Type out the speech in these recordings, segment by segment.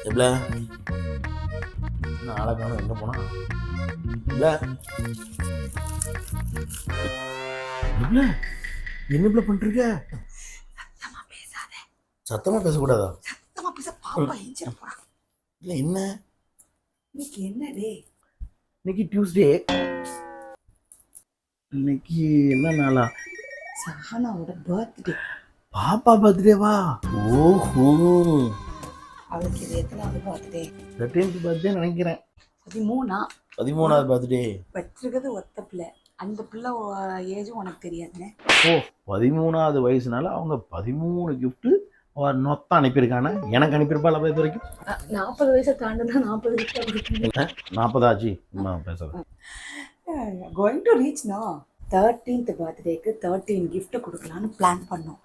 எப்பல நாளை காணும் எங்கே போனா இல்லை எப்பல என்ன இப்பல பண்ணிருக்க? சத்தமா பேசக்கூடாதா? சத்தமா பேச பாப்பா எஞ்சிர போறா. இல்லை என்ன இன்னைக்கு என்ன டே? இன்னைக்கு டியூஸ்டே. இன்னைக்கு என்ன நாளா? சஹானாவோட பர்த்டே. பாப்பா பர்த்டேவா? ஓஹோ, அவளுக்கு இது எத்தனாவது பர்த்டே? 13th பர்த்டே நினைக்கிறேன். 13வது பர்த்டே. வச்சிருக்கிறது ஒத்த பிள்ளை. அந்த பிள்ளை ஏஜும் உனக்கு தெரியாதுன்னு. ஓ, 13வது வயசுனால அவங்க 13 கிஃப்ட் நொத்தம் அனுப்பியிருக்கானே. எனக்கு அனுப்பியிருப்பாள் இது வரைக்கும். 40 வயசை தாண்டினா 40 கிஃப்ட் கொடுக்கணும். 40 ஆச்சு பேசுறேன். Going to reach no 13th பர்த்டேக்கு 13 கிஃப்ட் கொடுக்கலான்னு பிளான் பண்ணோம்.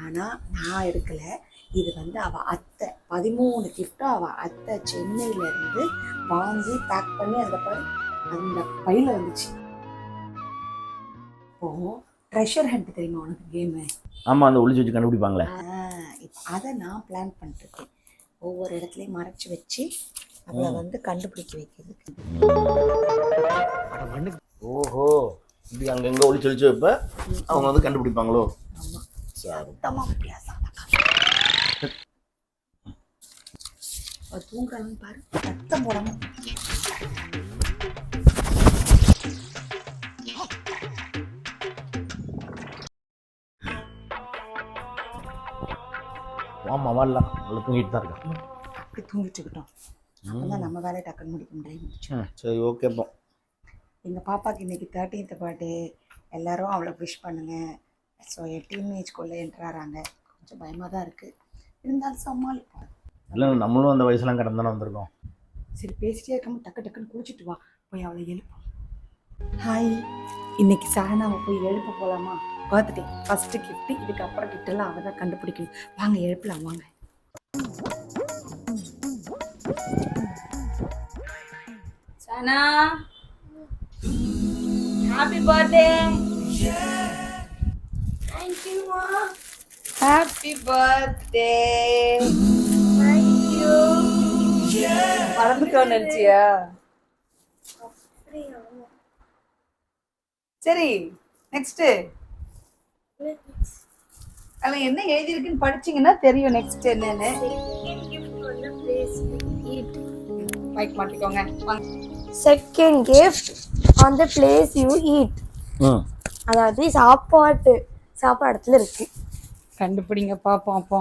ஆனால் நான் எடுக்கலை. இது வந்து அவள் அத்தை 13 கிஃப்ட்டும் அவள் அத்தை சென்னையிலேருந்து வாங்கி பேக் பண்ணி அந்த பையில் வந்துச்சு. இப்போ ட்ரெஷர் ஹண்ட் தெரியுமா உனக்கு கேமு? ஆமாம், அந்த ஒளிச்சு வச்சு கண்டுபிடிப்பாங்களே. அதை நான் பிளான் பண்ணிருக்கேன். ஒவ்வொரு இடத்துலையும் மறைச்சி வச்சு அவளை வந்து கண்டுபிடிக்க வைக்கிறதுக்கு. ஓஹோ, இப்படி அங்கங்கே ஒளிச்சு ஒளிச்சு வைப்ப அவங்க வந்து கண்டுபிடிப்பாங்களோ? ஆமாம், சார் தூங்குறாங்கன்னு பாரு, சத்தம் போடாம. ஆமாம், வரலாம். நல்லா தூங்கிட்டு தான் இருக்கேன். அப்படி தூங்கிட்டு இருக்கட்டும். அப்போ நம்ம வேலையை டக்குன்னு முடிக்க முடியும். சரி, ஓகே. இப்போ எங்கள் பாப்பாவுக்கு இன்றைக்கி 13th பர்த்டே. எல்லோரும் அவளை விஷ் பண்ணுங்கள். ஸோ என் டீனேஜ்குள்ளே என்ட்ராறாங்க. கொஞ்சம் பயமாக தான் இருக்குது, இருந்தாலும் சமாளிப்போம். இல்லை, நம்மளும் அந்த வயசுலாம் கடந்தானே வந்திருக்கோம். சரி, பேசிட்டே இருக்காம டக்குன்னு குளிச்சுட்டு வா, போய் அவளை எழுப்போம். ஹாய், இன்னைக்கு சஹனாவை போய் எழுப்ப போகலாமா? பர்த்டே ஃபஸ்ட்டு கிஃப்ட்டு, இதுக்கப்புறம் கிஃப்டெல்லாம் அவள் தான் கண்டுபிடிக்கணும். வாங்க எழுப்பலாம், வாங்க. Sahana, happy birthday. Thank you, Mom. Happy birthday. Thank you. மறந்துட்டோன்னு நினச்சியா? சரி, நெக்ஸ்ட்டு அதில் என்ன எழுதியிருக்குன்னு படிச்சிங்கன்னா தெரியும் நெக்ஸ்ட் என்னன்னு. Mic மாட்டிக்கோங்க. Second gift on the place you eat. அதாவது சாப்பாடு இடத்துல இருக்கு. கண்டுபிடிங்க பாப்போம். அப்போ